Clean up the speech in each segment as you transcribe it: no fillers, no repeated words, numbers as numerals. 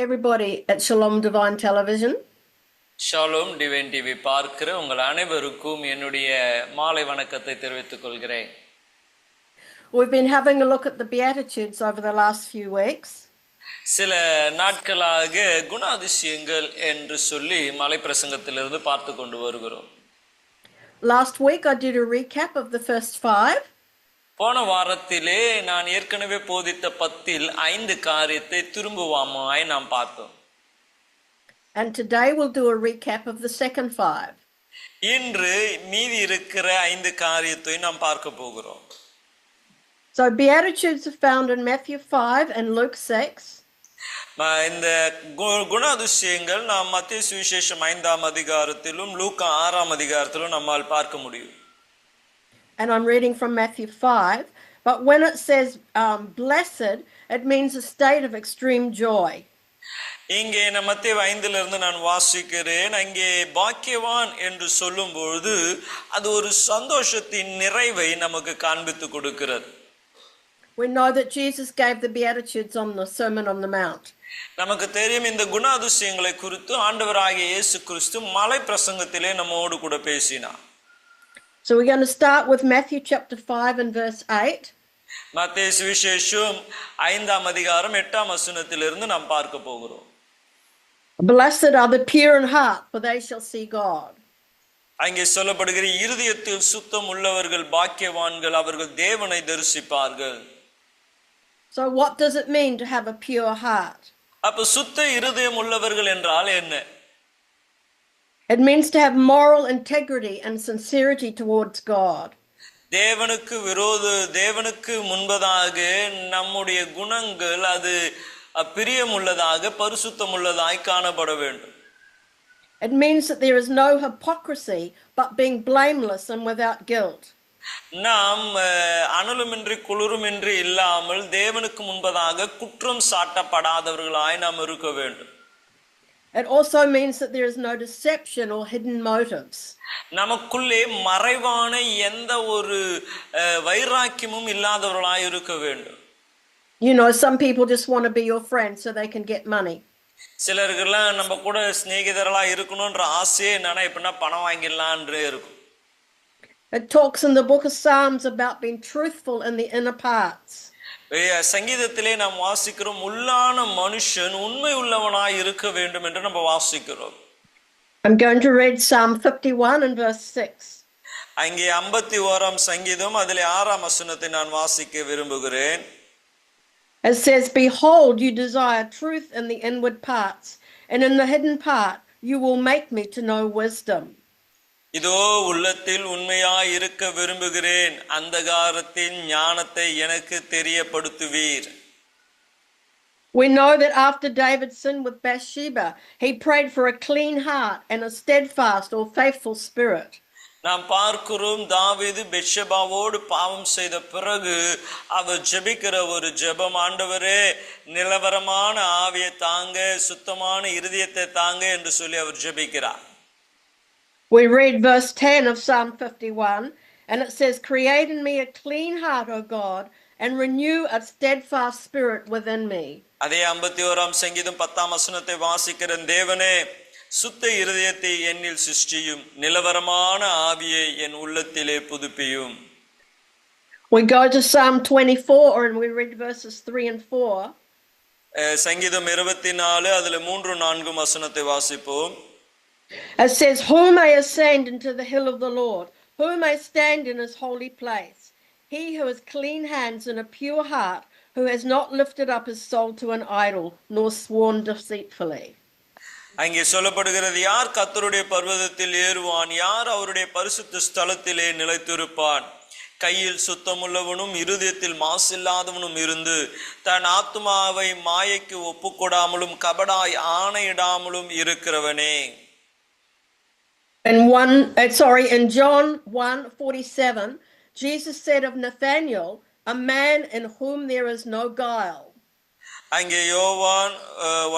everybody at Shalom Divine Television. Shalom divine TV பார்க்கிற உங்கள் அனைவருக்கும் என்னுடைய மாலை வணக்கத்தை தெரிவித்துக் கொள்கிறேன். We've been having a look at the Beatitudes over the last few weeks. சில நாட்களாக குணாதிசயங்கள் என்று சொல்லி மலை பிரசங்கத்திலிருந்து பார்த்து கொண்டு வருகிறோம். Last week I did a recap of the first 5. போன வாரத்திலே நான் ஏற்கனவே போதித்த 10ல் 5 காரியத்தை திரும்புவாமாய் நாம் பார்த்தோம். And today we'll do a recap of the second 5. இன்று மீதி இருக்கிற 5 காரியத்தை நாம் பார்க்க போகிறோம். So Beatitudes are found in Matthew 5 and Luke 6. இந்த குணாதிசயங்கள் நாம் மத்தேயு சுவிசேஷம் 5ஆம் அதிகாரத்திலும் லூக்கா 6ஆம் அதிகாரத்திலும் நம்மால் பார்க்க முடியும். And I'm reading from Matthew 5. But when it says blessed, it means a state of extreme joy. இங்கே மத்தேயு 5லிருந்து நான் வாசிக்கிறேன். அங்கே பாக்கியவான் என்று சொல்லும்போது அது ஒரு சந்தோஷத்தின் நிறைவை நமக்கு காண்பித்து கொடுக்கிறது. We know that Jesus gave the Beatitudes on the Sermon on the Mount. நமக்கு தெரியும் இந்த குணாதிசயங்களை குறித்து ஆண்டவராகிய இயேசு கிறிஸ்து மலை பிரசங்கத்திலே நம்மோடு கூட பேசினார். So we're going to start with Matthew chapter 5 and verse 8. மத்தேயு சுவிசேஷம் 5ஆம் அதிகாரம் 8ஆம் வசனத்திலிருந்து நாம் பார்க்க போகிறோம். Blessed are the pure in heart, for they shall see God. அங்கே சொல்லப்படுகிற இருதயத்தில் சுத்தம் உள்ளவர்கள் பாக்கியவான்கள், அவர்கள் தேவனை தரிசிப்பார்கள். So what does it mean to have a pure heart? அப்ப சுத்த இருதயம் உள்ளவர்கள் என்றால் என்ன? It means to have moral integrity and sincerity towards God. தேவனுக்கு முன்பதாக நம்முடைய குணங்கள் அது பிரியமுள்ளதாக பரிசுத்தமுள்ளதாய் காணப்பட வேண்டும். It means that there is no hypocrisy but being blameless and without guilt. நாம் அனலுமின்றி குளிருமின்றி இல்லாமல் தேவனுக்கு முன்பதாக குற்றம் சாட்டப்படாதவர்களாய் நாம் இருக்க வேண்டும். It also means that there is no deception or hidden motives. நமக்குள்ளே மறைவான எந்த ஒரு வைராக்கியமும் இல்லாதவர்களாய் இருக்க வேண்டும். You know, some people just want to be your friend so they can get money. சிலர்கள்லாம் நம்ம கூட சிநேகிதர்களா இருக்கணும்ன்ற ஆசையே என்னன்னா இப்பனா பணம் வாங்கிடலாம்ன்றே இருக்கும். It talks in the book of Psalms about being truthful in the inner parts. சங்கீதத்திலே நாம் வாசிக்கிறோம் உள்ளான மனுஷன் உண்மை உள்ளவனாய் இருக்க வேண்டும் என்று நம்ம வாசிக்கிறோம். I'm going to read Psalm 51 and verse 6. அங்கே 51ஆம் சங்கீதம் அதிலே 6ஆம் வசனத்தை நான் வாசிக்க விரும்புகிறேன். It says, behold, you desire truth in the inward parts, and in the hidden part you will make me to know wisdom. இதோ உள்ளத்தில் உண்மையாய் இருக்க விரும்புகிறேன், அந்தகாரத்தின் ஞானத்தை எனக்கு தெரியப்படுத்துவீர். We know that after David sinned with Bathsheba, he prayed for a clean heart and a steadfast or faithful spirit. நாம் பார்க்கிறோம் தாவீது பெத்ஷெபாவோடு பாவம் செய்த பிறகு அவர் ஜெபிக்கிற ஒரு ஜெபம், ஆண்டவரே நிலவரமான ஆவியை தாங்க, சுத்தமான இருதயத்தை தாங்க என்று சொல்லி அவர் ஜெபிக்கிறார். We read verse 10 of Psalm 51 and it says, create in me a clean heart, O God, and renew a steadfast spirit within me. அதே 51ஆம் சங்கீதம் 10ஆம் வசனத்தை வாசிக்கிற தேவனே சுத்த இருதயத்தை என்னில் சிருஷ்டியும், நிலவரமான ஆவியை என் உள்ளத்திலே புதுப்பியும். We go to Psalm 24 and we read verses 3 and 4. சங்கீதம் 24 அதுல 3-4 வசனத்தை வாசிப்போம். It says, who may ascend into the hill of the Lord? Who may stand in his holy place? He who has clean hands and a pure heart, who has not lifted up his soul to an idol, nor sworn deceitfully. அங்கே சொல்லப்படுகிறது, யார் கர்த்தருடைய பர்வதத்தில் ஏறுவான், யார் அவருடைய பரிசுத்த ஸ்தலத்திலே நிலைத்திருப்பான், கையில் சுத்தமுள்ளவனும் இருதயத்தில் மாசில்லாதவனும் இருந்து தன் ஆத்துமாவை மாயைக்கு ஒப்புக்கொடாமலும் கபடாய் ஆணையிடாமலும் இருக்கிறவனே. In John 1:47, Jesus said of Nathanael, a man in whom there is no guile. அங்கே யோவான்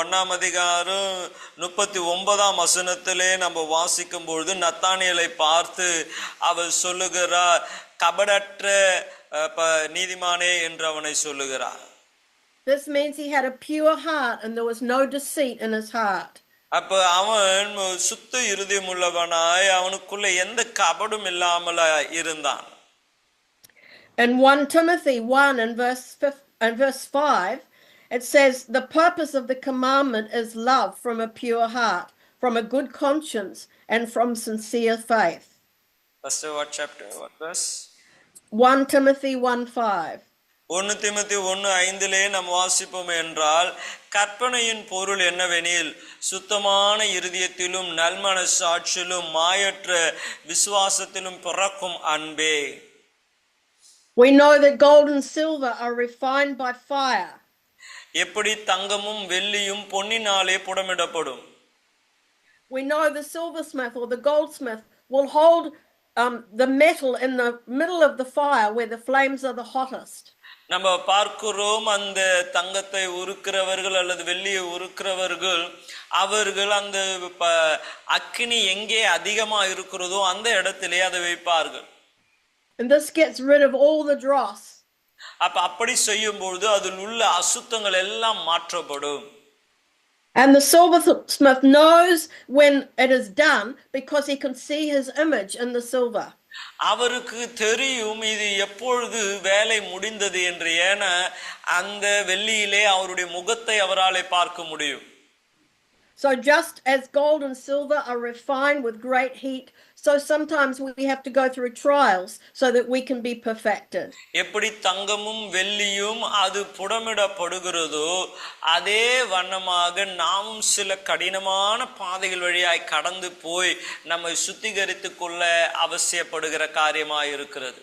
1ஆம் அதிகாரம் 39ஆம் வசனத்திலே நம்ம வாசிக்கும் பொழுது நத்தானியேலை பார்த்து அவர் சொல்லுகிறார், கபடற்ற நீதிமானே என்று அவனை சொல்லுகிறார். This means he had a pure heart and there was no deceit in his heart. அப்ப அவன் சுத்த இருதயம் உள்ளவனாய் அவனுக்குள்ள எந்த கபடும் இல்லாமல இருந்தான். In 1 Timothy 1 and verse 5, it says, the purpose of the commandment is love from a pure heart, from a good conscience, and from sincere faith. First what chapter, what verse? 1 Timothy 1:5. 1 Timothy 1:5 நாம் வாசிப்போம் என்றால், கற்பனையின் பொருள் என்னவெனில், சுத்தமான இருதயத்திலும் நல்மனசாட்சியிலும் மாயற்ற விசுவாசத்திலும் பிறக்கும் அன்பே. We know that gold and silver are refined by fire. எப்படி தங்கமும் வெள்ளியும் பொன்னினாலே புடமிடப்படும். We know the silversmith or the goldsmith will hold the metal in the middle of the fire where the flames are the hottest. நம்ம பார்க்கிறோம், அந்த தங்கத்தை உருக்கிறவர்கள் அல்லது வெள்ளியை உருக்கிறவர்கள் அவர்கள் அந்த அக்கினி எங்கே அதிகமா இருக்கிறதோ அந்த இடத்திலே அதை வைப்பார்கள். And this gets rid of all the dross. அப்படி செய்யும் பொழுது அதில் உள்ள அசுத்தங்கள் எல்லாம் மாற்றப்படும். And the silversmith knows when it is done because he can see his image in the silver. அவருக்கு தெரியும் இது எப்பொழுது வேலை முடிந்தது என்று. ஏன்னா அந்த வெள்ளியிலே அவருடைய முகத்தை அவராலே பார்க்க முடியும். So just as gold and silver are refined with great heat, so sometimes we have to go through trials so that we can be perfected. எப்படி தங்கமும் வெள்ளியும் அது புடமிடப்படுகிறதோ அதே வண்ணமாக நாமும் சில கடினமான பாதைகள் வழியாய் கடந்து போய் நம்மை சுத்திகரித்துக் கொள்ள அவசியப்படுகிற காரியமாய் இருக்கிறது.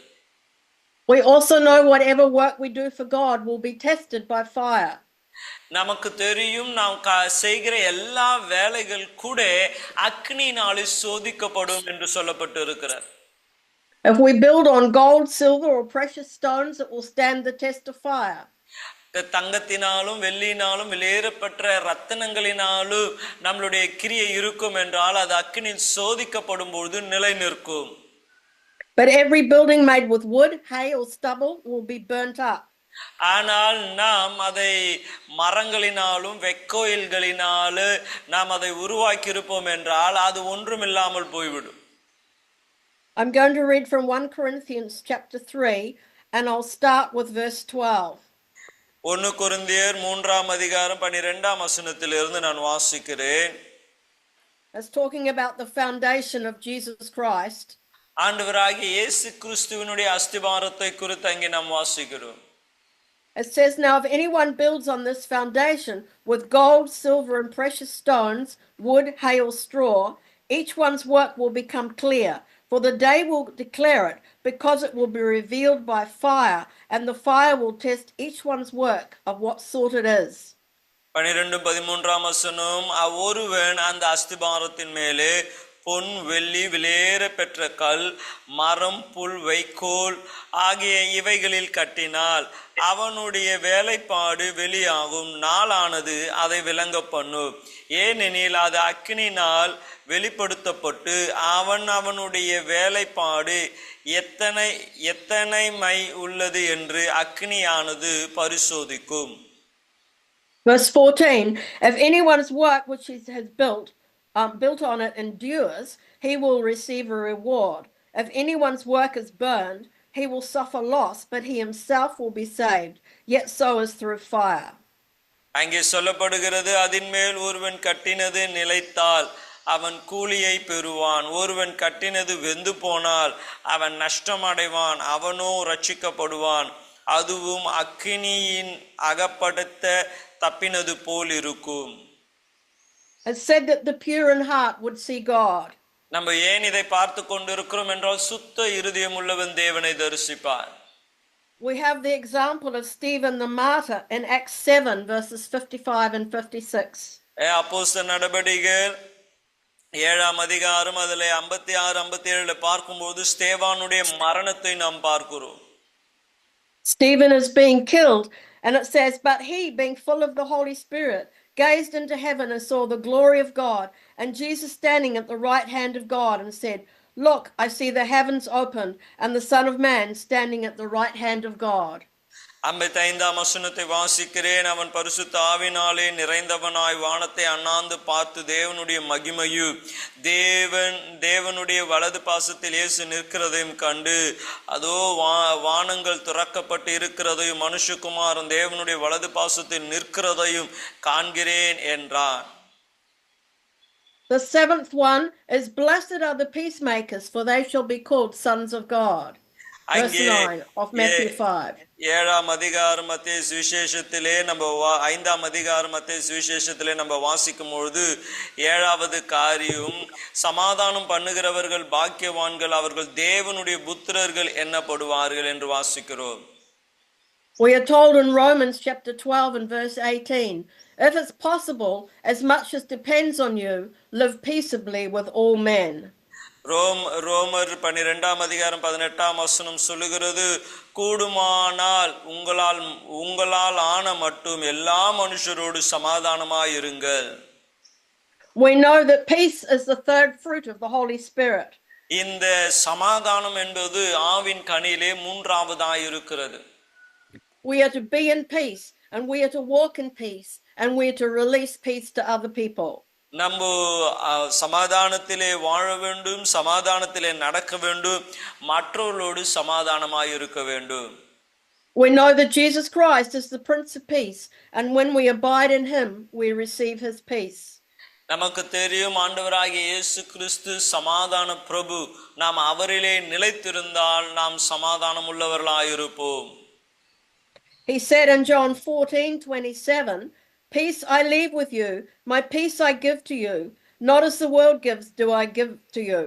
We also know whatever work we do for God will be tested by fire. நமக்கு தெரியும் நாம் செய்கிற எல்லா வேலைகள் கூட அக்னியினாலே சோதிக்கப்படும் என்று சொல்லப்பட்டு இருக்கிறார். If we build on gold, silver or precious stones, it will stand the test of fire. தங்கத்தினாலும் வெள்ளியினாலும் விலையேறப்பட்ட ரத்தினங்களினாலும் நம்மளுடைய கிரியை இருக்கும் என்றால் அது அக்னியில் சோதிக்கப்படும் பொழுது நிலை நிற்கும். But every building made with wood, hay or stubble will be burnt up. ஆனால் நாம் அதை மரங்களினாலும் வெக்கோயில்களினாலும் நாம் அதை உருவாக்கி இருப்போம் என்றால் அது ஒன்றுமில்லாமல் போய்விடும். I'm going to read from 1 Corinthians chapter 3 and I'll start with verse 12. 1 கொரிந்தியர் 3:12 நான் வாசிக்கிறேன். It's talking about the foundation of Jesus Christ. ஆண்டவராகிய இயேசு கிறிஸ்துவினுடைய அஸ்திபாரத்தை குறித்து அங்கே நாம் வாசிக்கிறோம். It says, now if anyone builds on this foundation with gold, silver, and precious stones, wood, hay, or straw, each one's work will become clear, for the day will declare it, because it will be revealed by fire, and the fire will test each one's work of what sort it is. 12-13 ஒருவன் அந்த அஸ்திபாரத்தின் மேலே பொன் வெள்ளி விலையேற பெற்ற கல் மரம் புல் வைக்கோல் ஆகிய இவைகளில் கட்டினால் அவனுடைய வேலைப்பாடு வெளியாகும் நாளானது அதை விளங்க பண்ணும். ஏனெனில் அது அக்கினினால் வெளிப்படுத்தப்பட்டு அவனுடைய வேலைப்பாடு எத்தனைமை உள்ளது என்று அக்கினியானது பரிசோதிக்கும். Verse 14, if anyone's work which he has built on it endures, he will receive a reward. If anyone's work is burned, he will suffer loss, but he himself will be saved, yet so is through fire. அங்கே சொல்லப்படுகிறது, அதின் மேல் ஒருவன் கட்டினது நிலைத்தால் அவன் கூலியை பெறுவான். ஒருவன் கட்டினது வெந்து போனால் அவன் நஷ்டமடைவான், அவனோ ரட்சிக்கப்படுவான். அதுவும் அக்கினியின் அகப்படுத்த தப்பினது போல் இருக்கும். It said that the pure in heart would see God. நம்ம ஏன் இதை பார்த்து கொண்டிருக்கிறோம் என்றால் சுத்த இருதயம் உள்ளவன் தேவனை தரிசிப்பார். We have the example of Stephen the martyr in Acts 7 verses 55 and 56. அப்போஸ்தலர் நடபடிகள் 7ஆம் அதிகாரம் அதிலே 56-57 பார்க்கும்போது ஸ்தேவானுடைய மரணத்தை நாம் பார்க்கிறோம். Stephen is being killed and it says, but he, being full of the Holy Spirit, gazed into heaven and saw the glory of God and Jesus standing at the right hand of God and said, look, I see the heavens opened and the Son of Man standing at the right hand of God. 55ஆம் வசனத்தை வாசிக்கிறேன். அவன் பரிசுத்த ஆவினாலே நிறைந்தவனாய் வானத்தை அண்ணாந்து பார்த்து தேவனுடைய மகிமையு தேவனுடைய வலது பாசத்தில் இயேசு நிற்கிறதையும் கண்டு, அதோ வானங்கள் துறக்கப்பட்டு இருக்கிறதையும் மனுஷகுமாரன் தேவனுடைய வலது பாசத்தில் நிற்கிறதையும் காண்கிறேன் என்றான். The seventh one is, blessed are the peacemakers, for they shall be called sons of God. Verse 9 of Matthew 5. 7ஆம் அதிகாரம் மத்தேயு சுவிசேஷத்திலே நம்ம 5ஆம் அதிகாரம் மத்தேயு சுவிசேஷத்திலே நம்ம வாசிக்கும் பொழுது 7வது காரியம், சமாதானம் பண்ணுகிறவர்கள் பாக்கியவான்கள், அவர்கள் தேவனுடைய புத்திரர்கள் எண்ணப்படுவார்கள் என்று வாசிக்கிறோம். We are told in Romans chapter 12 and verse 18, if it's possible, as much as depends on you, live peaceably with all men. ரோமர் 12ஆம் அதிகாரம் 18ஆம் வசனம் சொல்லுகிறது, கூடுமானால் உங்களால் ஆன மட்டும் எல்லா மனுஷரோடு சமாதானமாயிருங்கள். We know that peace is the third fruit of the Holy Spirit. இந்த சமாதானம் என்பது ஆவின் கனியிலே மூன்றாவதாய் இருக்கிறது. We are to be in peace, and we are to walk in peace, and we are to release peace to other people. நம்ம சமாதானத்திலே வாழ வேண்டும், சமாதானத்திலே நடக்க வேண்டும், மற்றவர்களோடு சமாதானமாய் இருக்க வேண்டும். We know that Jesus Christ is the Prince of Peace, and when we abide in him, we receive his peace. நமக்கு தெரியும் ஆண்டவராகிய இயேசு கிறிஸ்து சமாதான பிரபு. நாம் அவரிலே நிலைத்திருந்தால் நாம் சமாதானம் உள்ளவர்களாய் இருப்போம். He said in John 14:27, peace I leave with you, my peace I give to you, not as the world gives do I give to you.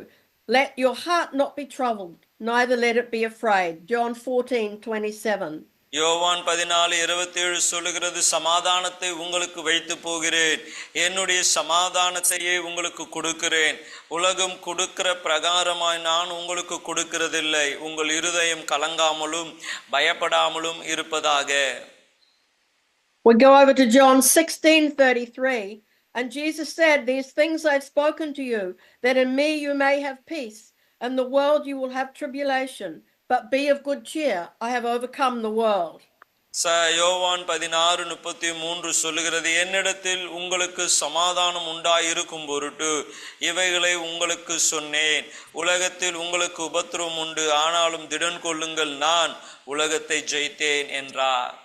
Let your heart not be troubled, neither let it be afraid. John 14:27. யோவான் 14:27 சொல்லுகிறது, சமாதானத்தை உங்களுக்கு வைத்து போகிறேன், என்னுடைய சமாதானத்தையே உங்களுக்கு கொடுக்கிறேன். உலகம் கொடுக்கிற பிரகாரமாய் நான் உங்களுக்கு கொடுக்கிறதில்லை. உங்கள் இருதயம் கலங்காமலும் பயப்படாமலும் இருப்பதாக. We go over to John 16:33, and Jesus said, these things I've spoken to you, that in me you may have peace. In the world you will have tribulation, but be of good cheer, I have overcome the world. யோவான் 16:33 சொல்லுகிறது, என்னிடத்தில் உங்களுக்கு சமாதானம் உண்டாயிருக்கும் பொருட்டு இவைகளை உங்களுக்கு சொன்னேன். உலகத்தில் உங்களுக்கு உபத்திரவம் உண்டு, ஆனாலும் திடன் கொள்ளுங்கள், நான் உலகத்தை ஜெயித்தேன் என்றார்.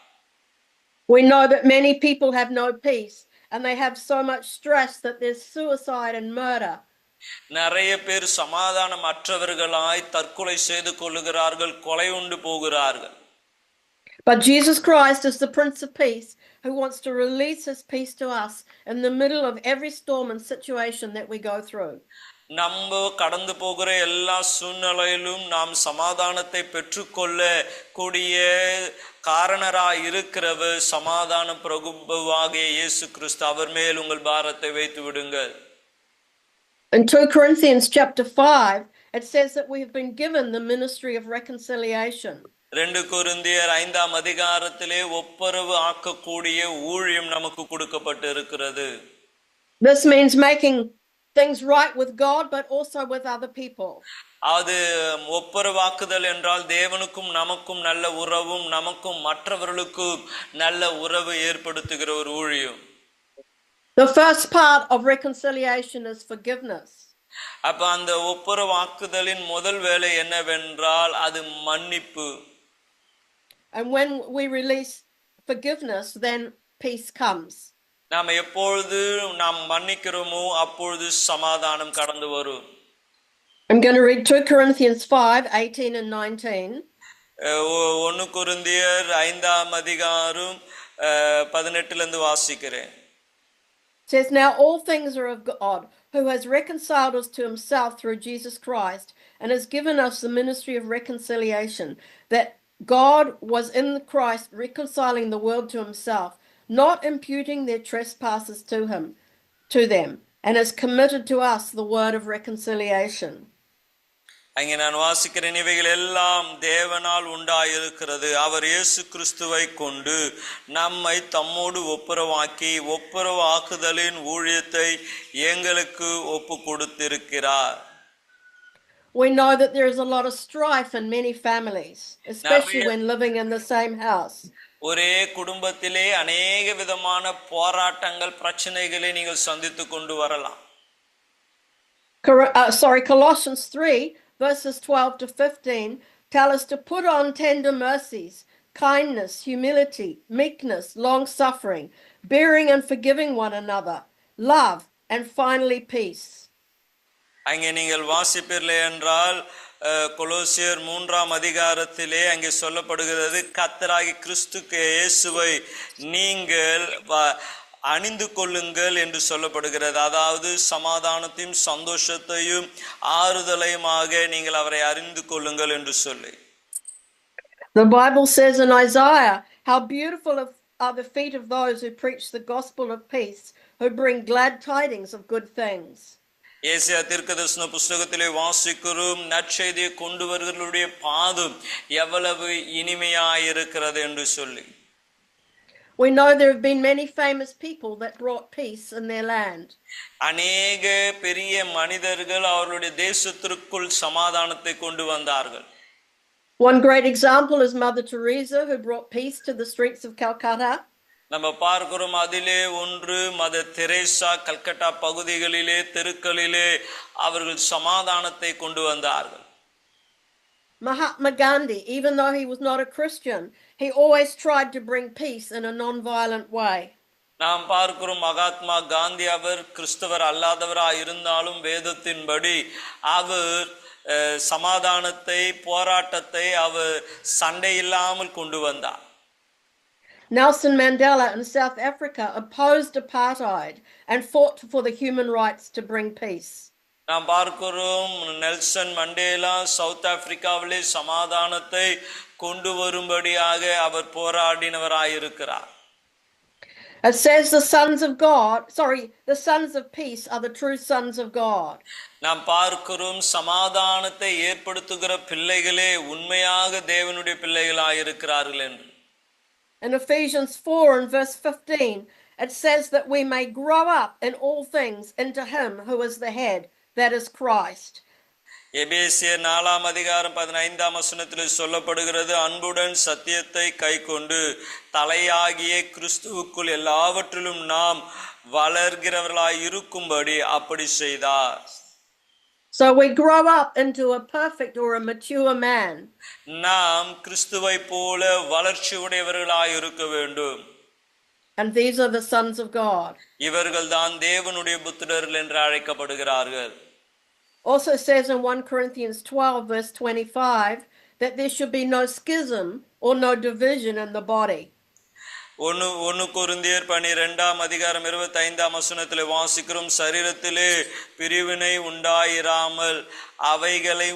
We know that many people have no peace, and they have so much stress that there's suicide and murder. நிறைய பேர் சமாதானம் அற்றவர்களாய் தற்கொலை செய்து கொள்ளுகிறார்கள், கொலை உண்டு போகிறார்கள். But Jesus Christ is the Prince of Peace, who wants to release his peace to us in the middle of every storm and situation that we go through. நம்ம கடந்து போகிற எல்லா சூழ்நிலையிலும் நாம் சமாதானத்தை பெற்றுக்கொள்ள கூடிய காரணராய் இருக்கிறவர் சமாதான பிரபுவாகிய இயேசு கிறிஸ்து. அவர் மேல் உங்கள் பாரத்தை வைத்து விடுங்கள். In 2 Corinthians chapter 5, it says that we have been given the ministry of reconciliation. 2 கொரிந்தியர் 5ஆம் அதிகாரத்திலே ஒப்புரவு ஆக்கக்கூடிய ஊழியம் நமக்கு கொடுக்கப்பட்டு இருக்கிறது. This means making things right with God, but also with other people. அது ஒப்புரவாக்குதல் என்றால் தேவனுக்கும் நமக்கும் நல்ல உறவும், நமக்கும் மற்றவர்களுக்கும் நல்ல உறவு ஏற்படுத்துகிற ஒரு ஊழியம். The first part of reconciliation is forgiveness. அப்ப அந்த ஒப்புரவாக்குதலின் முதல் வேலை என்னவென்றால் அது மன்னிப்பு. And when we release forgiveness, then peace comes. நாம் எப்பொழுது நாம் மன்னிக்கிறோமோ அப்பொழுது சமாதானம் கடந்து வரும். I'm going to read 2 Corinthians 5:18 and 19. 1 கொரிந்தியர் 5ஆம் அதிகாரம் 18 இருந்து வாசிக்கிறேன். It says, now all things are of God, who has reconciled us to himself through Jesus Christ, and has given us the ministry of reconciliation, that God was in Christ reconciling the world to himself, not imputing their trespasses to them, and has committed to us the word of reconciliation. அங்கே நான் வாசிக்கிறேன், இவைகள் எல்லாம் தேவனால் உண்டாயிருக்கிறது. அவர் இயேசு கிறிஸ்துவை கொண்டு நம்மை தம்மோடு ஒப்புரவாக்கி ஒப்புரவாக்குதலின் ஊழியத்தை எங்களுக்கு ஒப்பு கொடுத்திருக்கிறார். We know that there is a lot of strife in many families, especially when living in the same house. ஒரே குடும்பத்திலே அநேக விதமான போராட்டங்கள் பிரச்சனைகளை நீங்கள் சந்தித்து கொண்டு வரலாம். Colossians 3 verses 12 to 15 tell us to put on tender mercies, kindness, humility, meekness, long suffering, bearing and forgiving one another, love, and finally peace. அங்கே நீங்கள் வாசிப்பீர்களே என்றால் கொலோசியர் 3ஆம் அதிகாரத்திலே அங்கே சொல்லப்படுகிறது, கர்த்தராகிய கிறிஸ்து இயேசுவை நீங்கள் அணிந்து கொள்ளுங்கள் என்று சொல்லப்படுகிறது. அதாவது சமாதானத்தையும் சந்தோஷத்தையும் ஆறுதலையுமாக நீங்கள் அவரை அறிந்து கொள்ளுங்கள் என்று சொல்லி. The Bible says in Isaiah, how beautiful are the feet of those who preach the gospel of peace, who bring glad tidings of good things. ஏசாயா தீர்க்கதரிசன புஸ்தகத்திலே வாசிக்கிறோம், நற்செய்தியை கொண்டு வருகிறவருடைய பாதம் எவ்வளவு இனிமையாயிருக்கிறது என்று சொல்லி. We know there have been many famous people that brought peace in their land. அநேக பெரிய மனிதர்கள் அவர்களுடைய தேசத்திற்குள் சமாதானத்தை கொண்டு வந்தார்கள். One great example is Mother Teresa, who brought peace to the streets of Calcutta. நம்ம பார்க்கிறோம், அதிலே ஒன்று மதர் தெரேசா கல்கட்டா பகுதிகளிலே தெருக்களிலே அவர்கள் சமாதானத்தை கொண்டு வந்தார்கள். Mahatma Gandhi, even though he was not a Christian, he always tried to bring peace in a non-violent way. நாம் பார்க்கிறோம், மகாத்மா காந்தி அவர் கிறிஸ்தவர் அல்லாதவராய் இருந்தாலும் வேதத்தின்படி அவர் சமாதானத்தை போராட்டத்தை அவர் சண்டை இல்லாமல் கொண்டு வந்தார். Nelson Mandela in South Africa opposed apartheid and fought for the human rights to bring peace. நாம் பார்க்கிறோம், நெல்சன் மண்டேலா சவுத் ஆப்பிரிக்காவிலே சமாதானத்தை கொண்டு வரும்படியாக அவர் போராடினவராயிருக்கிறார். It says the sons of peace are the true sons of God. நாம் பார்க்கிறோம், சமாதானத்தை ஏற்படுத்துகிற பிள்ளைகளே உண்மையாக தேவனுடைய பிள்ளைகளாயிருக்கிறார்கள் என்று. In Ephesians 4 and verse 15, it says that we may grow up in all things into him who is the head, that is Christ. எபேசியர் 4ஆம் அதிகாரம் 15ஆம் வசனத்தில் சொல்லப்படுகிறது, அன்புடன் சத்தியத்தை கைக்கொண்டு தலையாகிய கிறிஸ்துவுக்குள் எல்லாவற்றிலும் நாம் வளர்கிறவர்களாய் இருக்கும்படி அப்படி செய்தார். So we grow up into a perfect or a mature man. நாம் கிறிஸ்துவை போல வளர்ச்சி உடையவர்களாய் இருக்க வேண்டும். And these are the sons of God. இவர்கள் தான் தேவனுடைய புத்திரர்கள் என்று அழைக்கப்படுகிறார்கள். Also says in 1 Corinthians 12 verse 25 that there should be no schism or no division in the body. 1 கொரிந்தியர் 12ஆம் அதிகாரம் 25ஆம் வசனத்திலே வாசிக்கிறோம், சரீரத்திலே பிரிவினை உண்டாயிராமல் அவைகளை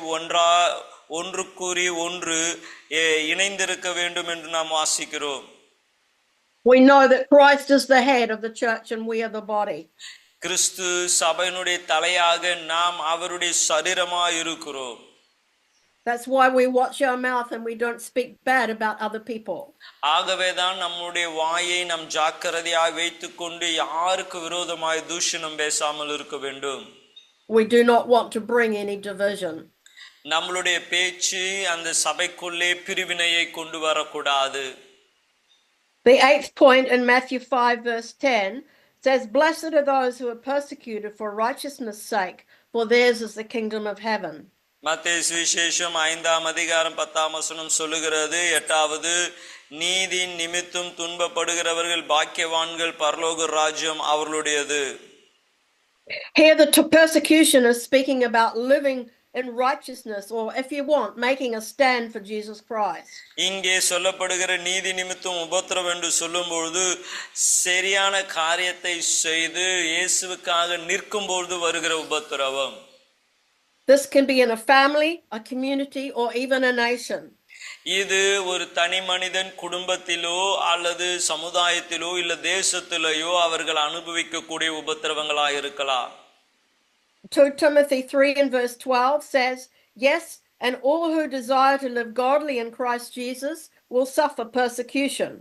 ஒன்று கூறி ஒன்று இணைந்திருக்க வேண்டும் என்று நாம் வாசிக்கிறோம். We know that Christ is the head of the church and we are the body. கிறிஸ்து சபையினுடைய தலையாக நாம் அவருடைய சரீரமாய் இருக்கிறோம். That's why we watch our mouth and we don't speak bad about other people. ஆகவேதான் நம்முடைய வாயை நாம் ஜாக்கிரதையாய் வைத்துக்கொண்டு யாருக்கு விரோதமாய் தூஷணம் பேசாமல் இருக்க வேண்டும். We do not want to bring any division. நம்மளுடைய பேச்சு அந்த சபைக்குள்ளே பிரிவினையை கொண்டு வரக்கூடாது. The 8th point in Matthew 5 verse 10 says, "Blessed are those who are persecuted for righteousness' sake, for theirs is the kingdom of heaven." மத்தேயு சுவிசேஷம் 5ஆம் அதிகாரம் 10ஆம் வசனம் சொல்லுகிறது, 8வது, நீதி நிமித்தம் துன்பப்படுகிறவர்கள் பாக்கியவான்கள், பரலோக ராஜ்யம் அவர்களுடையது. Here the persecution is speaking about living in righteousness, or if you want, making a stand for Jesus Christ. இங்கே சொல்லப்படுகிற நீதி நிமித்தம் உபத்திரவம் என்று சொல்லும்போது சரியான காரியத்தை செய்து இயேசுவுக்காக நிற்கும்போது வருகிற உபத்திரவம். This can be in a family, a community, or even a nation. இது ஒரு தனி மனிதன் குடும்பத்திலோ அல்லது சமுதாயத்திலோ இல்ல தேசத்திலோ அவர்கள் அனுபவிக்கக்கூடிய உபத்திரவங்களாய் இருக்கலாம். 2 Timothy 3 and verse 12 says, "Yes, and all who desire to live godly in Christ Jesus will suffer persecution."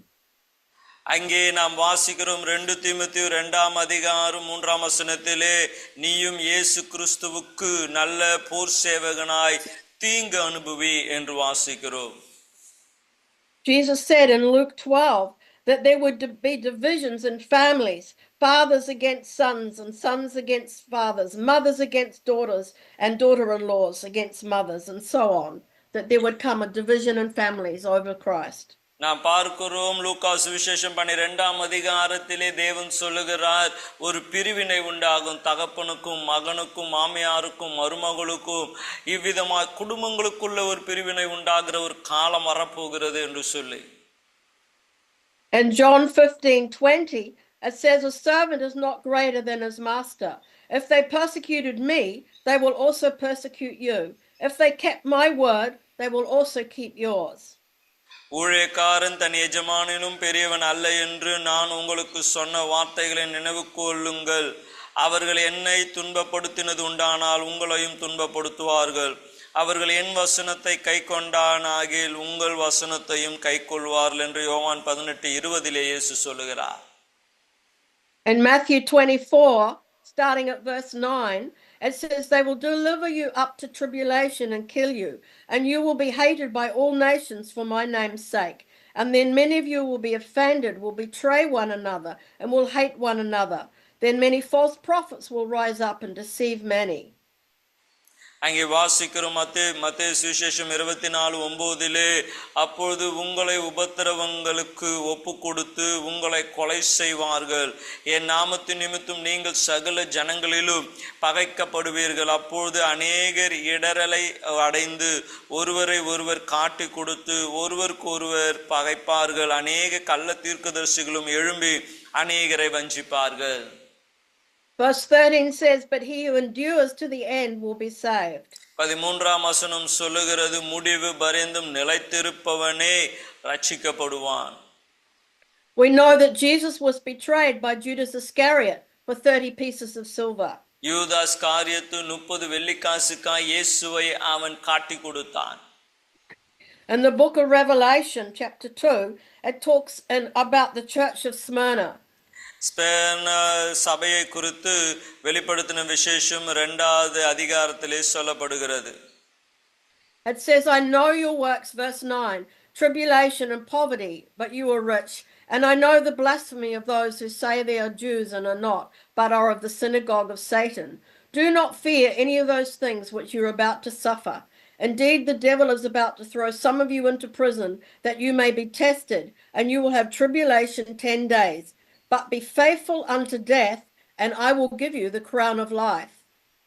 அங்கே நாம் வாசிக்கிறோம் 2 தீமோத்தேயு 2ஆம் அதிகாரம் 3ஆம் வசனத்திலே, நீயும் இயேசு கிறிஸ்துவுக்கு நல்ல போர் சேவகனாய் தீங்கு அனுபவி என்று வாசிக்கிறோம். Jesus said in Luke 12 that there would be divisions in families, fathers against sons and sons against fathers, mothers against daughters and daughter-in-laws against mothers, and so on, that there would come a division in families over Christ. நாம் பார்க்கிறோம் லூக்கா சுவிசேஷம் 12ஆம் அதிகாரத்திலே தேவன் சொல்லுகிறார், ஒரு பிரிவினை உண்டாகும், தகப்பனுக்கும் மகனுக்கும் மாமியாருக்கும் மருமகளுக்கும் இவ்விதமாய் குடும்பங்களுக்குள்ள ஒரு பிரிவினை உண்டாகிற ஒரு காலம் வரப்போகிறது என்று சொல்லி. In John 15:20, it says, a servant is not greater than his master. If they persecuted me, they will also persecute you. If they kept my word, they will also keep yours. ஊழியக்காரன் தன் எஜமானிலும் பெரியவன் அல்ல என்று நான் உங்களுக்கு சொன்ன வார்த்தைகளை நினைவு கொள்ளுங்கள். அவர்கள் என்னை துன்பப்படுத்தினது உண்டானால் உங்களையும் துன்பப்படுத்துவார்கள். அவர்கள் என் வசனத்தை கை கொண்டானாகில் உங்கள் வசனத்தையும் கை கொள்வார்கள் என்று யோவான் 18:20 இயேசு சொல்லுகிறார். In Matthew 24, starting at verse 9, it says, they will deliver you up to tribulation and kill you, and you will be hated by all nations for my name's sake. And then many of you will be offended, will betray one another, and will hate one another. Then many false prophets will rise up and deceive many. அங்கே வாசிக்கிறோம் மத்தேயு சுவிசேஷம் 24:9, அப்பொழுது உங்களை உபத்திரவங்களுக்கு ஒப்பு கொடுத்து உங்களை கொலை செய்வார்கள். என் நாமத்தின் நிமித்தம் நீங்கள் சகல ஜனங்களிலும் பகைக்கப்படுவீர்கள். அப்பொழுது அநேகர் இடரலை அடைந்து ஒருவரை ஒருவர் காட்டி கொடுத்து ஒருவருக்கு ஒருவர் பகைப்பார்கள். அநேக கள்ள தீர்க்கதரிசிகளும் எழும்பி அநேகரை வஞ்சிப்பார்கள். Verse 13 says, but he who endures to the end will be saved. 13ஆம் வசனம் சொல்லுகிறது, முடிவு பரியந்தம் நிலைத்திருப்பவனே ரட்சிக்கப்படுவான். We know that Jesus was betrayed by Judas Iscariot for 30 pieces of silver. யூதாஸ் காரியத்து 30 வெள்ளிக்காசுக்காய் இயேசுவை அவன் காட்டி கொடுத்தான். In the book of Revelation, chapter 2, it talks about the church of Smyrna. ஸ்பெர்னா சபையை குறித்து வெளிப்படுத்தின விசேஷம் 2வது அதிகாரத்திலே சொல்லப்படுகிறது. It says, I know your works, verse 9, tribulation and poverty, but you are rich. And I know the blasphemy of those who say they are Jews and are not, but are of the synagogue of Satan. Do not fear any of those things which you are about to suffer. Indeed, the devil is about to throw some of you into prison, that you may be tested, and you will have tribulation 10 days. But be faithful unto death, and I will give you the crown of life.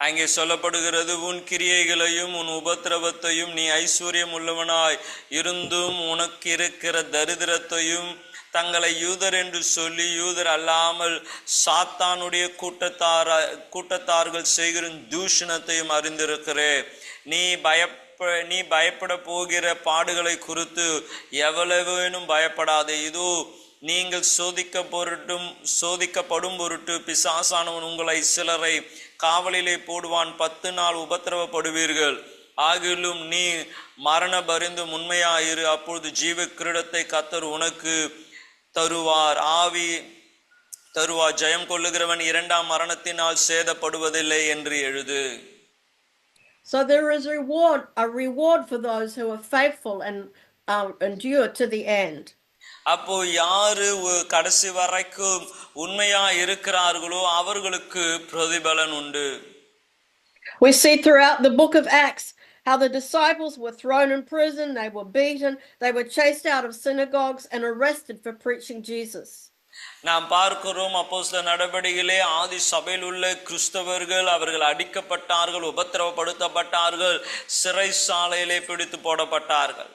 அங்கே சொல்லப்படுகிறது, உன் கிரியைகளையும் உன் உபத்திரவத்தையும் நீ ஐஸ்வர்யம் உள்ளவனாய் இருந்தும் உனக்கு இருக்கிற தரித்திரத்தையும் தங்களை யூதர் என்று சொல்லி யூதர் அல்லாமல் சாத்தானுடைய கூட்டத்தார்கள் செய்கிற தூஷணத்தையும் அறிந்திருக்கிறேன். நீ பயப்பட போகிற பாடுகளை குறித்து எவ்வளவேனும் பயப்படாதே. இதோ நீங்கள் சோதிக்கப்படும் பொருட்டு பிசாசானவன் உங்களை சிலரை காவலிலே போடுவான். 10 நாள் உபத்திரவப்படுவீர்கள். ஆகிலும் நீ மரண பரிந்து உண்மையாயிரு, அப்பொழுது ஜீவ கிரீடத்தை கர்த்தர் உனக்கு தருவார். ஜெயம் கொள்ளுகிறவன் 2ஆம் மரணத்தினால் சேதப்படுவதில்லை என்று எழுது. So there is a reward for those who are faithful and endure to the end. அப்போ யாரு கடைசி வரைக்கும் உண்மையா இருக்கிறார்களோ அவர்களுக்கு பிரதிபலன் உண்டு. We see throughout the book of Acts how the disciples were thrown in prison, they were beaten, they were chased out of synagogues and arrested for preaching Jesus. நாம் பார்க்கிறோம் அப்போஸ்தல நடபடிகளே ஆதி சபையில் உள்ள கிறிஸ்தவர்கள் அவர்கள் அடிக்கப்பட்டார்கள், உபத்திரவப்படுத்தப்பட்டார்கள், சிறைச்சாலையிலே பிடித்து போடப்பட்டார்கள்.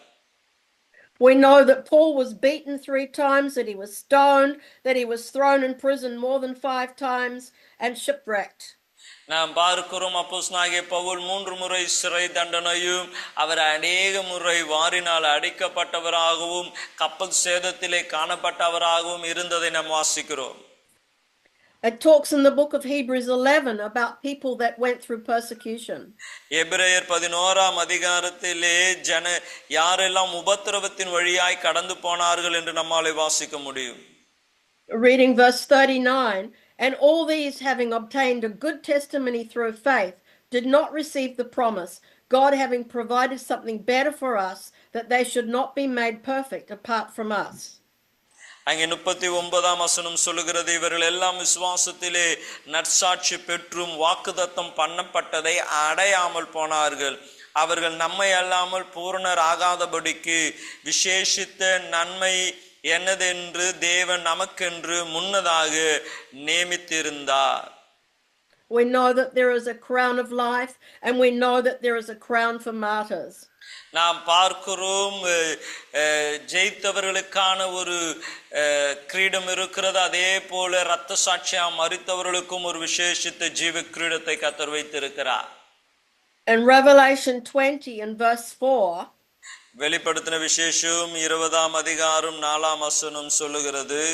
We know that Paul was beaten 3 times, that he was stoned, that he was thrown in prison more than 5 times, and shipwrecked. நாம் பார்க்கிறோம் அப்போஸ்தலனாகிய பவுல் 3 முறை சிறை தண்டனையும் அவர் அநேக முறை வாரினால் அடிக்கப்பட்டவராகவும் கப்பல் சேதத்திலே காணப்பட்டவராகவும் இருந்ததை நாம் வாசிக்கிறோம். It talks in the book of Hebrews 11 about people that went through persecution. எபிரேயர் 11ஆம் அதிகாரத்திலே யாரெல்லாம் உபத்திரவத்தின் வழியாய் கடந்து போனார்கள் என்று நம்மாலே வாசிக்க முடியும். Reading verse 39, and all these having obtained a good testimony through faith did not receive the promise, God having provided something better for us, that they should not be made perfect apart from us. அங்கே 39ஆம் வசனம் சொல்லுகிறது, இவர்கள் எல்லாம் விசுவாசத்திலே நற்சாட்சி பெற்றும் வாக்குத்தத்தம் பண்ணப்பட்டதை அடையாமல் போனார்கள். அவர்கள் நம்மை அல்லாமல் பூரணர் ஆகாதபடிக்கு விசேஷித்த நன்மை என்னதென்று தேவன் நமக்கென்று முன்னதாக நியமித்திருந்தார். We know that there is a crown of life, and we know that there is a crown for martyrs. நாம் பார்க்கிறோம் ஜெயித்தவர்களுக்கான ஒரு கிரீடம் இருக்கிறது. அதே போல இரத்த சாட்சியா மரித்தவர்களுக்கும் ஒரு விசேஷித்த ஜீவ கிரீடத்தை கர்த்தர் வைத்திருக்கிறார். In Revelation 20 and verse 4, வெளிப்படுத்தின விசேஷம் 20ஆம் அதிகாரம் 4ஆம் வசனம் சொல்லுகிறது,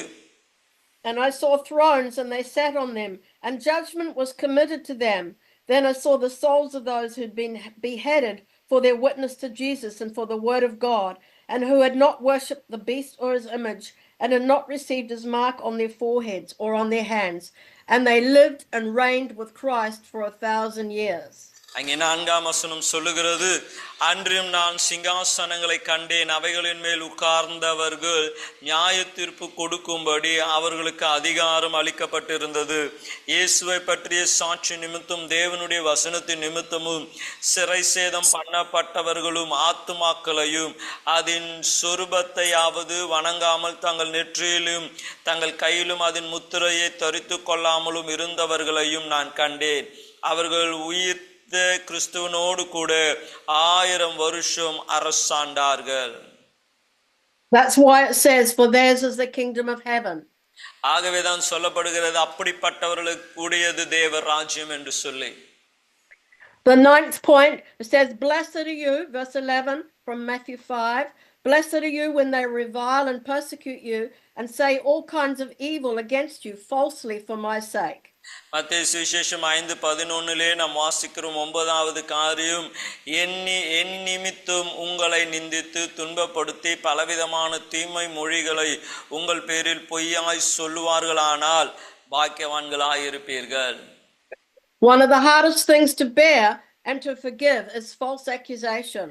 and I saw thrones, and they sat on them, and judgment was committed to them. Then I saw the souls of those who'd been beheaded for their witness to Jesus and for the word of God, and who had not worshipped the beast or his image, and had not received his mark on their foreheads or on their hands. And they lived and reigned with Christ for 1,000 years. அங்கே 4ஆம் வசனம் சொல்லுகிறது, அன்றியும் நான் சிங்காசனங்களை கண்டேன், அவைகளின் மேல் உட்கார்ந்தவர்கள் நியாய தீர்ப்பு கொடுக்கும்படி அவர்களுக்கு அதிகாரம் அளிக்கப்பட்டிருந்தது. இயேசுவை பற்றிய சாட்சி நிமித்தம் தேவனுடைய வசனத்தின் நிமித்தமும் சிறை சேதம் பண்ணப்பட்டவர்களும் ஆத்துமாக்களையும் அதன் சொரூபத்தையாவது வணங்காமல் தங்கள் நெற்றியிலும் தங்கள் கையிலும் அதன் முத்திரையை தரித்து கொள்ளாமலும் இருந்தவர்களையும் நான் கண்டேன். அவர்கள் உயிர் கிறிஸ்துவனோடு கூட 1000 வருஷம் அரசாண்டார்கள். That's why it says, for theirs is the kingdom of heaven. ஆகவேதான் சொல்லப்படுகிறது, அப்படிப்பட்டவர்களுக்கு கூடியது தேவ ராஜ்யம் என்று சொல்லி. The 9th point, it says, blessed are you, verse 11 from Matthew 5, blessed are you when they revile and persecute you and say all kinds of evil against you falsely for my sake. மத்தேயு சுவிசேஷம் 5:11 நாம் வாசிக்கிறோம், 9வது காரியம், என் நிமித்தம் உங்களை நிந்தித்து துன்பப்படுத்தி பலவிதமான தீமை மொழிகளை உங்கள் பேரில் பொய்யாய் சொல்லுவார்களானால் பாக்கியவான்களாய் இருப்பீர்கள். One of the hardest things to bear and to forgive is false accusation.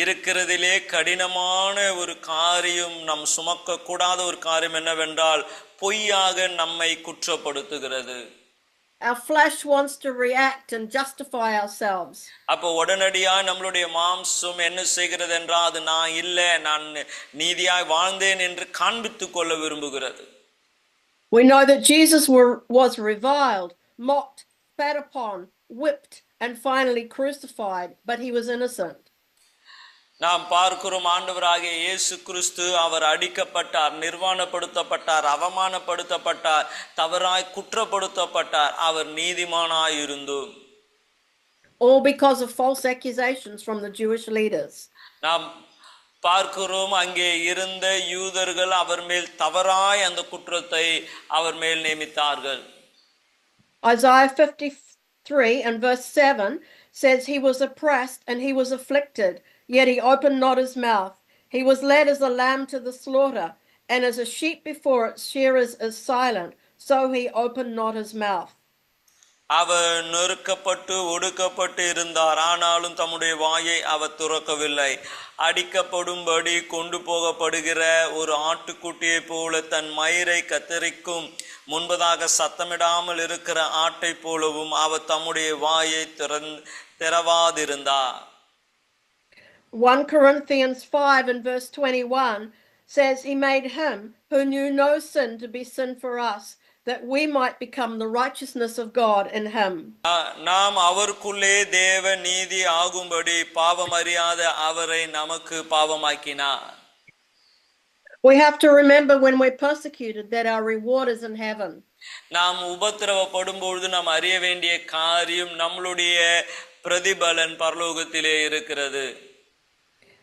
இருக்கிறதிலே கடினமான ஒரு காரியம், நம் சுமக்க கூடாத ஒரு காரியம் என்னவென்றால் பொய்யாக நம்மை குற்றப்படுத்துகிறது. Our flesh wants to react and justify ourselves. அப்போ உடனடியா நம்மளுடைய மாம்சம் என்ன செய்கிறது என்றால், அது நான் இல்லை, நான் நீதியாய் வாழ்ந்தேன் என்று காண்பித்துக் கொள்ள விரும்புகிறது. We know that Jesus was reviled, mocked, spat upon, whipped, and finally crucified, but he was innocent. நாம் பார்க்கிறோம், ஆண்டவராகிய இயேசு கிறிஸ்து அவர் அடிக்கப்பட்டார், நிர்வாணப்படுத்தப்பட்டார், அவமானப்படுத்தப்பட்டார், தவறாய் குற்றப்படுத்தப்பட்டார், அவர் நீதிமானாய் இருந்தும். All because of false accusations from the Jewish leaders. நாம் பார்க்கிறோம், அங்கே இருந்த யூதர்கள் அவர் மேல் தவறாய் அந்த குற்றத்தை அவர் மேல் நியமித்தார்கள். Isaiah 53 and verse 7 says, he was oppressed and he was afflicted, yet he opened not his mouth. He was led as a lamb to the slaughter, and as a sheep before its shearers is silent, so he opened not his mouth. அவர் நொறுக்கப்பட்டு ஒடுக்கப்பட்டு இருந்தார், ஆனாலும் தம்முடைய வாயை அவர் துறக்கவில்லை. அடிக்கப்படும்படி கொண்டு போகப்படுகிற ஒரு ஆட்டுக்குட்டியை போல தன் மயிரை கத்தரிக்கும் முன்பதாக சத்தமிடாமல் இருக்கிற ஆட்டை போலவும் அவர் தம்முடைய வாயை திறவாதிருந்தார். 1 Corinthians 5 and verse 21 says, he made him who knew no sin to be sin for us, that we might become the righteousness of God in him. நாம் அவருக்குள்ளே தேவ நீதி ஆகும்படி பாவமறியாத அவரை நமக்கு பாவமாக்கினார். We have to remember when we're persecuted that our reward is in heaven. நாம் உபத்திரவப்படும் பொழுது நாம் அறிய வேண்டிய காரியம், நம்மளுடைய பிரதிபலன் பரலோகத்திலே இருக்கிறது.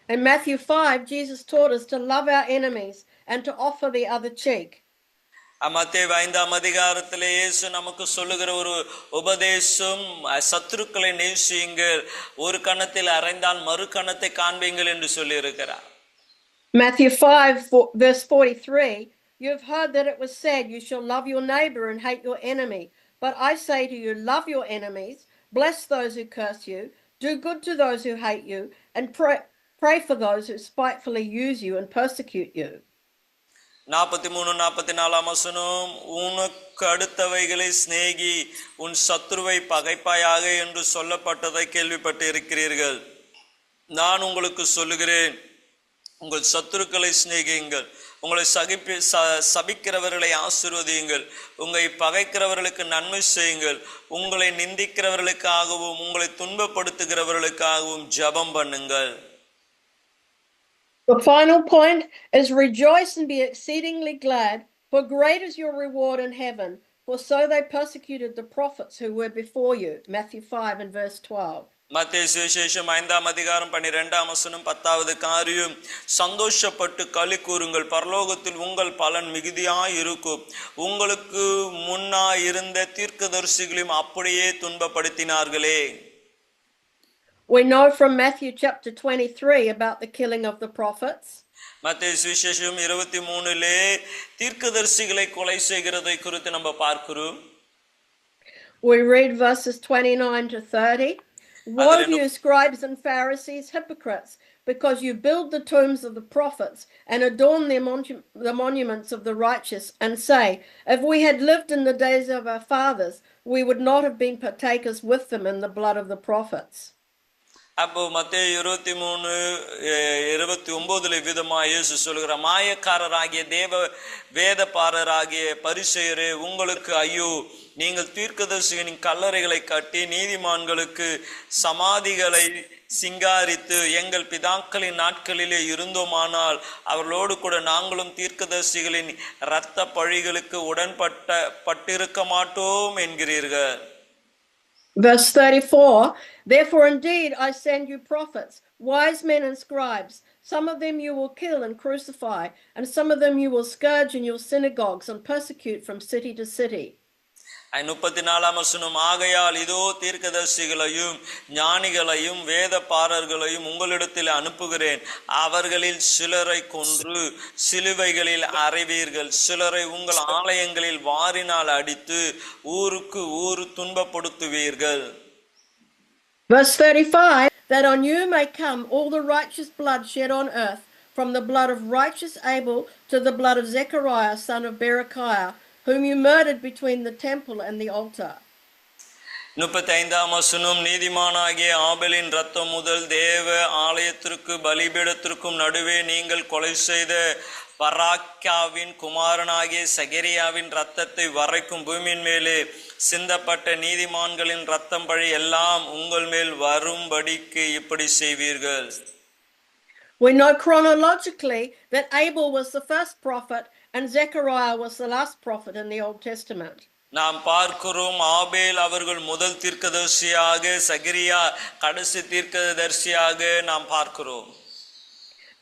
In Matthew 5, Jesus taught us to love our enemies and to offer the other cheek. மத்தேயு 5ஆம் அதிகாரத்திலே இயேசு நமக்கு சொல்லுகிற ஒரு உபதேசம், சத்துருக்களை நேசியுங்கள், ஒரு கன்னத்தில் அறைந்தால் மறு கன்னத்தை காண்பீங்கள் என்று சொல்லி இருக்கிறார். Matthew 5 verse 43, you have heard that it was said, you shall love your neighbor and hate your enemy. But I say to you, love your enemies, bless those who curse you, do good to those who hate you, and Pray for those who spitefully use you and persecute you. 43-44 வசனம், உனக்கு அடுத்தவைகளை சிநேகி, உன் சத்துருவை பகைப்பாயாக என்று சொல்லப்பட்டதை கேள்விப்பட்டு இருக்கிறீர்கள். நான் உங்களுக்கு சொல்லுகிறேன், உங்கள் சத்துருக்களை சிநேகியுங்கள், உங்களை சபிக்கிறவர்களை ஆசீர்வதியுங்கள், உங்களை பகைக்கிறவர்களுக்கு நன்மை செய்யுங்கள், உங்களை நிந்திக்கிறவர்களுக்காகவும் உங்களை துன்பப்படுத்துகிறவர்களுக்காகவும் ஜெபம் பண்ணுங்கள். The final point is rejoice and be exceedingly glad, for great is your reward in heaven, for so they persecuted the prophets who were before you. Matthew 5 and verse 12. மத்தேயு சுவிசேஷம் 5:12 10வது காரியம், சந்தோஷப்பட்டு களி கூறுங்கள், பரலோகத்தில் உங்கள் பலன் மிகுதியாய் இருக்கும். உங்களுக்கு முன்னாய் இருந்த தீர்க்கதரிசிகளையும் அப்படியே துன்பப்படுத்தினார்களே. We know from Matthew chapter 23 about the killing of the prophets. மத்தேயு சுவிசேஷம் 23 தீர்க்கதரிசிகளை கொலை செய்கிறதை குறித்து நம்ம பார்க்கிறோம். We read verses 29 to 30. Woe to you, scribes and Pharisees, hypocrites, because you build the tombs of the prophets and adorn the monuments of the righteous, and say, if we had lived in the days of our fathers, we would not have been partakers with them in the blood of the prophets. அப்போ மத்தேயு 23:29 விதமா இயேசு சொல்லுகிற, மாயக்காரராகிய வேதபாரராகிய பரிசேயரே, உங்களுக்கு ஐயோ, நீங்கள் தீர்க்கதரிசிகளின் கல்லறைகளை கட்டி நீதிமான்களுக்கு சமாதிகளை சிங்காரித்து, எங்கள் பிதாக்களின் நாட்களிலே இருந்தோமானால் அவர்களோடு கூட நாங்களும் தீர்க்கதரிசிகளின் இரத்த பழிகளுக்கு உடன்பட்டிருக்க மாட்டோம் என்கிறீர்கள். Verse 34, therefore indeed I send you prophets, wise men and scribes. Some of them you will kill and crucify, and some of them you will scourge in your synagogues and persecute from city to city. 34 வசனம், ஆகையால் இதோ தீர்க்கதரிசிகளையும் ஞானிகளையும் வேதபாரர்களையும் உங்களிடத்தில் அனுப்புகிறேன். அவர்களில் சிலரை கொன்று சிலுவைகளில் அறைவீர்கள், சிலரை உங்கள் ஆலயங்களில் வாரினால் அடித்து ஊருக்கு ஊர் துன்பப்படுத்துவீர்கள். Verse 35, that on you may come all the righteous blood shed on earth, from the blood of righteous Abel to the blood of Zechariah son of Berechiah, whom you murdered between the temple and the altar. 35 வசனம், நீதிமானாகிய ஆபேலின் இரத்தம் முதல் தேவ ஆலயத்திற்கு பலிபீடத்திற்கும் நடுவே நீங்கள் கொலை செய்த பராக்கியாவின் குமாரனாகிய சகரியாவின் இரத்தத்தை வரைக்கும் பூமியின் மேலே சிந்தப்பட்ட நீதிமான்களின் இரத்தம் பழி எல்லாம் உங்கள் மேல் வரும்படிக்கு இப்படி செய்வீர்கள். We know chronologically that Abel was the first prophet and Zechariah was the last prophet in the Old Testament. நாம் பார்க்கிறோம், ஆபேல் அவர்கள் முதல் தீர்க்கதரிசியாக, சகரியா கடைசி தீர்க்கதரிசியாக நாம் பார்க்கிறோம்.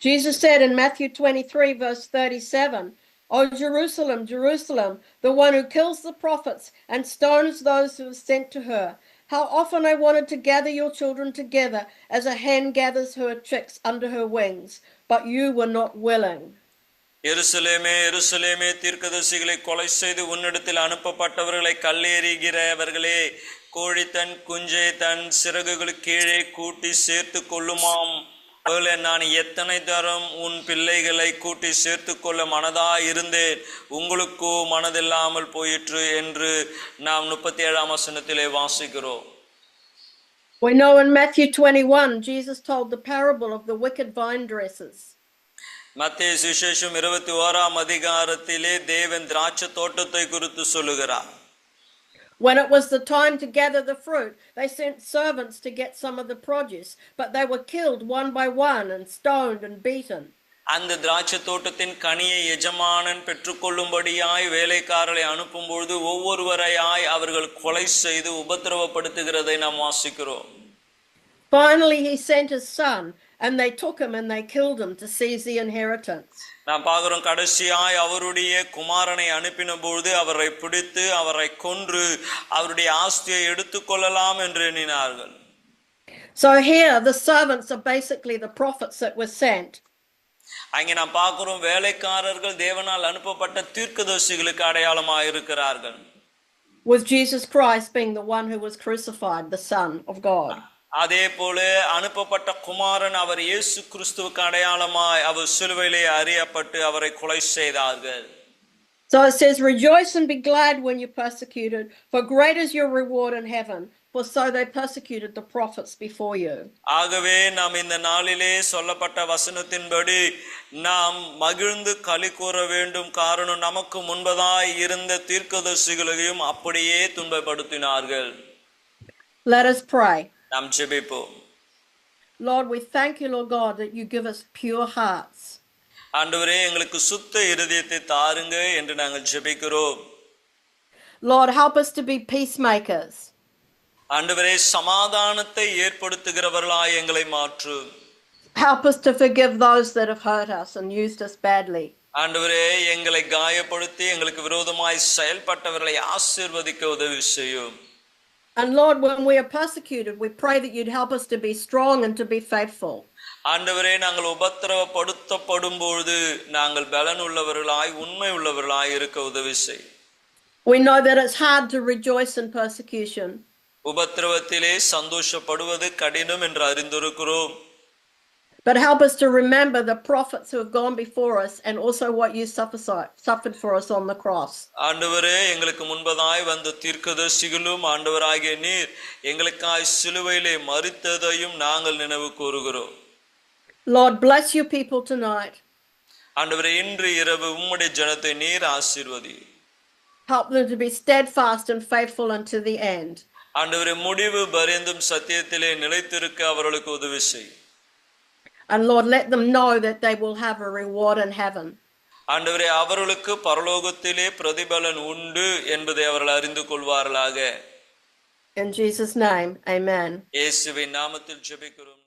Jesus said in Matthew 23 verse 37, O Jerusalem, Jerusalem, the one who kills the prophets and stones those who are sent to her. How often I wanted to gather your children together as a hen gathers her chicks under her wings, but you were not willing. எருசலேமே எருசலேமே, தீர்க்கதரிசிகளை கொலை செய்து உன்னிடத்தில் அனுப்பப்பட்டவர்களை கல்லெறிகிறவர்களே, கோழி தன் குஞ்சை தன் சிறகுகளுக்கு கீழே கூட்டி சேர்த்து கொள்ளுமாம் போல நான் எத்தனை தரம் உன் பிள்ளைகளை கூட்டி சேர்த்து கொள்ள மனதாய் இருந்தேன், உங்களுக்கோ மனதில்லாமல் போயிற்று என்று நாம் 37ஆம் வசனத்திலே வாசிக்கிறோம். We know in Matthew 21 Jesus told the parable of the wicked vine dressers. மத்தேயு சுவிசேஷம் 21ஆம் அதிகாரத்திலே தேவன் திராட்சை தோட்டத்தை குறித்து சொல்லுகிறார். When it was the time to gather the fruit, they sent servants to get some of the produce, but they were killed one by one and stoned and beaten. அந்த திராட்சை தோட்டத்தின் கனியை எஜமானன் பெற்றுக்கொள்ளும்படியாய் வேலைக்காரரை அனுப்பும்போது ஒவ்வொருவரையாய் அவர்கள் கொலை செய்து உபத்திரவப்படுத்துகிறதை நாம் வாசிக்கிறோம். Finally he sent his son, and they took him and they killed him to seize the inheritance. நாம் பார்க்கிறோம், கடைசியாய் அவருடைய குமாரனை அனுப்பின பொழுது அவரை பிடித்து அவரை கொன்று அவருடைய ஆஸ்தியை எடுத்துக்கொள்ளலாம் என்று எண்ணினார்கள். So here the servants are basically the prophets that were sent. அங்கே நாம் பார்க்கிறோம், வேலைக்காரர்கள் தேவனால் அனுப்பப்பட்ட தீர்க்கதரிசிகளுக்கு அடையாளமாக இருக்கிறார்கள். With Jesus Christ being the one who was crucified, the Son of God. அதே போல அனுப்பப்பட்ட குமாரன் அவர் இயேசு கிறிஸ்துவுக்கு அடையாளமாய் அவர் சிலுவையிலே அறியப்பட்டு அவரை கொலை செய்தார்கள். So it says, rejoice and be glad when you're persecuted, for great is your reward in heaven, for so they persecuted the prophets before you. ஆகவே நாம் இந்த நாளிலே சொல்லப்பட்ட வசனத்தின்படி நாம் மகிழ்ந்து களி கூற வேண்டும். காரணம் நமக்கு முன்பதாய் இருந்த தீர்க்கதரிசிகளையும் அப்படியே துன்பப்படுத்தினார்கள். Let us pray. நாம் ஜெபிப்போம். Lord, we thank you, Lord God, that you give us pure hearts. ஆண்டவரே எங்களுக்கு சுத்த இருதயத்தை தாருங்க என்று நாங்கள் ஜெபிக்கிறோம். Lord, help us to be peacemakers. ஆண்டவரே சமாதானத்தை ஏற்படுத்துகிறவர்களாய் எங்களை மாற்றும். Help us to forgive those that have hurt us and used us badly. ஆண்டவரே எங்களை காயப்படுத்தி எங்களுக்கு விரோதமாய் செயல்பட்டவர்களை ஆசீர்வதிக்க உதவி செய்யும். And Lord, when we are persecuted, we pray that you'd help us to be strong and to be faithful. ஆண்டவரே நாங்கள் உபத்திரவப்படுத்தப்படும் பொழுது நாங்கள் பலன் உள்ளவர்களாய் உண்மை உள்ளவர்களாய் இருக்க உதவி செய். We know that it's hard to rejoice in persecution. உபத்திரவத்திலே சந்தோஷப்படுவது கடினம் என்று அறிந்திருக்கிறோம். But help us to remember the prophets who have gone before us and also what you suffered for us on the cross. ஆண்டவரே எங்களுக்கு முன்பதாய் வந்த தீர்க்கதரிசிகளும் ஆண்டவராகிய நீர் எங்களுக்காய் சிலுவையிலே மரித்ததையும் நாங்கள் நினைவு கூறுகிறோம். Lord, bless your people tonight. ஆண்டவரே இன்று இரவு உம்முடைய ஜனத்தை நீர் ஆசீர்வதி. Help them to be steadfast and faithful unto the end. ஆண்டவரே முடிவு பரியந்தம் சத்தியத்திலே நிலைத்திருக்க அவர்களுக்கு உதவி செய். And Lord, let them know that they will have a reward in heaven. ஆண்டவரே அவர்களுக்கு பரலோகத்திலே பிரதிபலன் உண்டு என்பதை அவர்கள் அறிந்து கொள்வார்களாக. In Jesus' name, amen. இயேசுவின் நாமத்தில் ஜெபிக்கிறோம்.